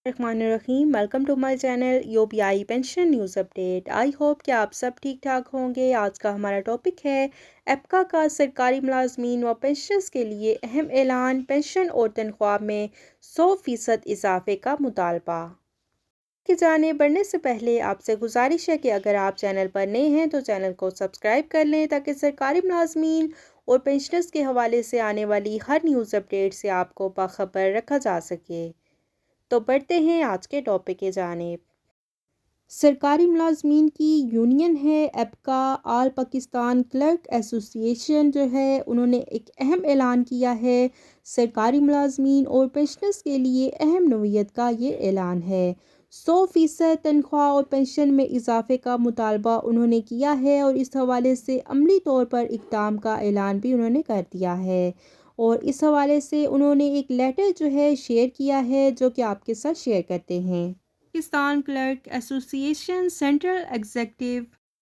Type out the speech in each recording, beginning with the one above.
الرحمن الرحیم welcome to my channel UPI pension news update. I hope کہ آپ سب ٹھیک ٹھاک ہوں گے۔ آج کا ہمارا ٹاپک ہے ایپکا کا سرکاری ملازمین و پینشنرز کے لیے اہم اعلان، پینشن اور تنخواہ میں 100% اضافے کا مطالبہ۔ کی جانب بڑھنے سے پہلے آپ سے گزارش ہے کہ اگر آپ چینل پر نئے ہیں تو چینل کو سبسکرائب کر لیں تاکہ سرکاری ملازمین اور پینشنرز کے حوالے سے آنے والی ہر نیوز اپڈیٹ سے آپ کو باخبر رکھا جا سکے۔ تو بڑھتے ہیں آج کے ٹاپک کی جانب۔ سرکاری ملازمین کی یونین ہے ایپکا، آل پاکستان کلرک ایسوسی ایشن جو ہے انہوں نے ایک اہم اعلان کیا ہے۔ سرکاری ملازمین اور پینشنرز کے لیے اہم نوعیت کا یہ اعلان ہے۔ 100% تنخواہ اور پینشن میں اضافے کا مطالبہ انہوں نے کیا ہے اور اس حوالے سے عملی طور پر اقدام کا اعلان بھی انہوں نے کر دیا ہے، اور اس حوالے سے انہوں نے ایک لیٹر جو ہے شیئر کیا ہے جو کہ آپ کے ساتھ شیئر کرتے ہیں۔ پاکستان کلرک ایسوسی ایشن سینٹرل ایگزیکٹو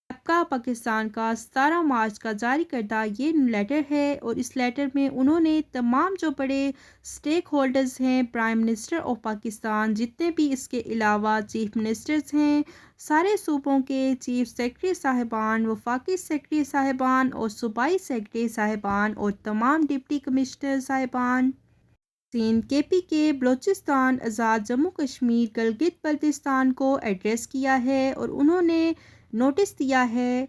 ایپکا پاکستان کا 17 مارچ کا جاری کردہ یہ لیٹر ہے، اور اس لیٹر میں انہوں نے تمام جو بڑے سٹیک ہولڈرز ہیں، پرائم منسٹر آف پاکستان، جتنے بھی اس کے علاوہ چیف منسٹرز ہیں، سارے صوبوں کے چیف سیکرٹری صاحبان، وفاقی سیکرٹری صاحبان اور صوبائی سیکرٹری صاحبان اور تمام ڈپٹی کمشنر صاحبان، سندھ، KPK، بلوچستان، آزاد جموں کشمیر، گلگت بلتستان کو ایڈریس کیا ہے، اور انہوں نے نوٹس دیا ہے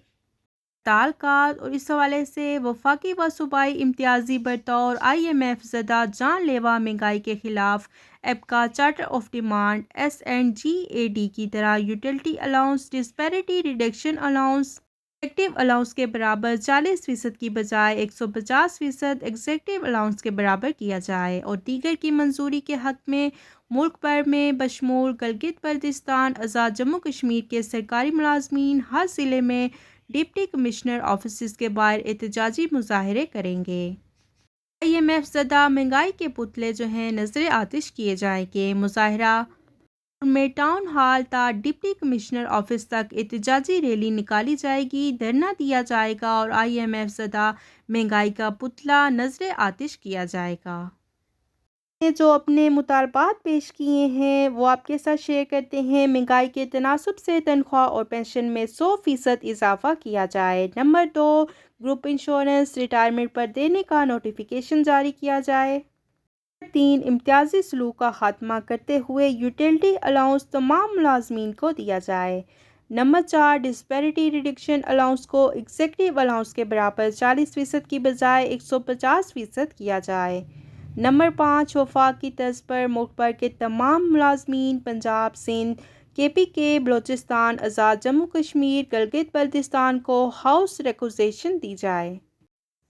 تعلقات، اور اس حوالے سے وفاقی و صوبائی امتیازی بطور IMF زدہ جان لیوا مہنگائی کے خلاف ایپکا چارٹر آف ڈیمانڈ SNGAD کی طرح utility allowance, disparity reduction allowance executive allowance کے برابر 40% کی بجائے 150% ایگزیکٹو الاؤنس کے برابر کیا جائے، اور دیگر کی منظوری کے حق میں ملک بھر میں بشمول گلگت بلتستان، آزاد جموں کشمیر کے سرکاری ملازمین ہر ضلع میں ڈپٹی کمشنر آفیسز کے باہر احتجاجی مظاہرے کریں گے۔ IMF زدہ مہنگائی کے پتلے جو ہیں نظر آتش کیے جائیں گے۔ مظاہرہ میں ٹاؤن ہال تا ڈپٹی کمشنر آفس تک احتجاجی ریلی نکالی جائے گی، دھرنا دیا جائے گا اور IMF زدہ مہنگائی کا پتلا نظر آتش کیا جائے گا۔ جو اپنے مطالبات پیش کیے ہیں وہ آپ کے ساتھ شیئر کرتے ہیں۔ مہنگائی کے تناسب سے تنخواہ اور پینشن میں 100% اضافہ کیا جائے۔ نمبر 2، گروپ انشورنس ریٹائرمنٹ پر دینے کا نوٹیفیکیشن جاری کیا جائے۔ 3، امتیازی سلوک کا خاتمہ کرتے ہوئے یوٹیلٹی الاؤنس تمام ملازمین کو دیا جائے۔ نمبر 4، ڈسپیرٹی ریڈکشن الاؤنس کو ایگزیکٹو الاؤنس کے برابر 40% کی بجائے 150% کیا جائے۔ نمبر 5، وفاق کی طرز پر ملک بھر کے تمام ملازمین پنجاب، سندھ، KPK، بلوچستان، آزاد جموں کشمیر، گلگت بلتستان کو ہاؤس ریکوزیشن دی جائے۔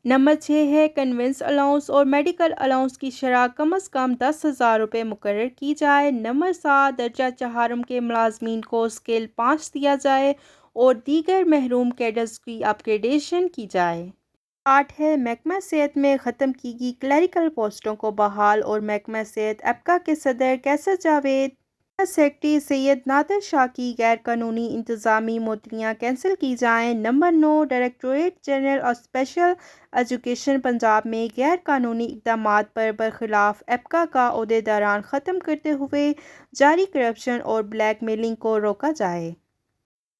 نمبر 6 ہے کنوینس الاؤنس اور میڈیکل الاؤنس کی شرح کم از کم 10,000 روپے مقرر کی جائے۔ نمبر 7، درجہ چہارم کے ملازمین کو اسکیل 5 دیا جائے اور دیگر محروم کیڈرز کی اپ گریڈیشن کی جائے۔ 8 ہے محکمہ صحت میں ختم کی گئی کلریکل پوسٹوں کو بحال، اور محکمہ صحت ایپکا کے صدر کیسر جاوید، سیکرٹری سید نادر شاہ کی غیر قانونی انتظامی معطلیاں کینسل کی جائیں۔ Number 9، directorate general of special education Punjab میں غیر قانونی اقدامات پر برخلاف ایپکا کا عہدیداران ختم کرتے ہوئے جاری کرپشن اور بلیک میلنگ کو روکا جائے۔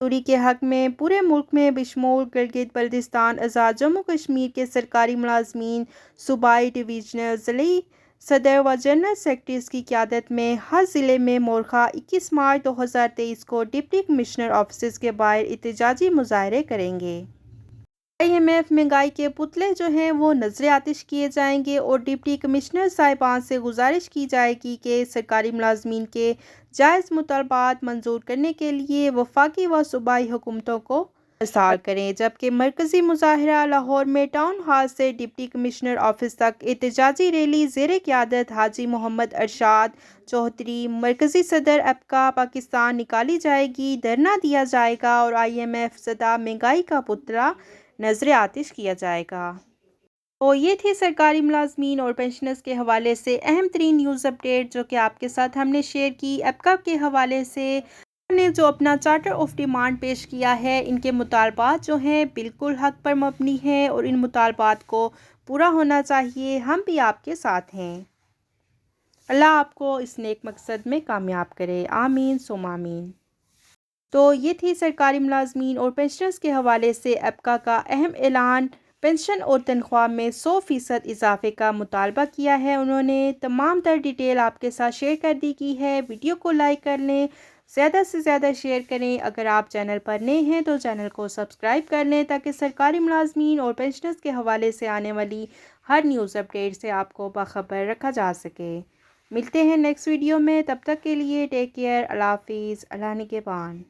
مزدوری کے حق میں پورے ملک میں بشمول گلگت بلتستان، آزاد جموں کشمیر کے سرکاری ملازمین، صوبائی، ڈویژنل، ضلعی صدر و جنرل سیکرٹریز کی قیادت میں ہر ضلع میں مورخہ 21 مارچ 2023 کو ڈپٹی کمشنر آفیسز کے باہر احتجاجی مظاہرے کریں گے۔ IMF مہنگائی کے پتلے جو ہیں وہ نظر آتش کیے جائیں گے، اور ڈپٹی کمشنر صاحبان سے گزارش کی جائے گی کہ سرکاری ملازمین کے جائز مطالبات منظور کرنے کے لیے وفاقی و صوبائی حکومتوں کو ارسال کریں، جبکہ مرکزی مظاہرہ لاہور میں ٹاؤن ہال سے ڈپٹی کمشنر آفس تک احتجاجی ریلی زیر قیادت حاجی محمد ارشاد چوہدری، مرکزی صدر ایپکا پاکستان نکالی جائے گی، دھرنا دیا جائے گا اور IMF زدہ مہنگائی کا پتلا نظر آتش کیا جائے گا۔ تو یہ تھی سرکاری ملازمین اور پینشنرز کے حوالے سے اہم ترین نیوز اپڈیٹ جو کہ آپ کے ساتھ ہم نے شیئر کی۔ ایپکا کے حوالے سے نے جو اپنا چارٹر آف ڈیمانڈ پیش کیا ہے، ان کے مطالبات جو ہیں بالکل حق پر مبنی ہیں، اور ان مطالبات کو پورا ہونا چاہیے۔ ہم بھی آپ کے ساتھ ہیں۔ اللہ آپ کو اس نیک مقصد میں کامیاب کرے، آمین ثم آمین۔ تو یہ تھی سرکاری ملازمین اور پینشنرز کے حوالے سے ایپکا کا اہم اعلان۔ پینشن اور تنخواہ میں 100% اضافے کا مطالبہ کیا ہے انہوں نے۔ تمام تر ڈیٹیل آپ کے ساتھ شیئر کر دی گئی ہے۔ ویڈیو کو لائک کر لیں، زیادہ سے زیادہ شیئر کریں۔ اگر آپ چینل پر نئے ہیں تو چینل کو سبسکرائب کر لیں تاکہ سرکاری ملازمین اور پینشنرز کے حوالے سے آنے والی ہر نیوز اپڈیٹ سے آپ کو باخبر رکھا جا سکے۔ ملتے ہیں نیکسٹ ویڈیو میں، تب تک کے لیے ٹیک کیئر، اللہ حافظ، اللہ نگہبان۔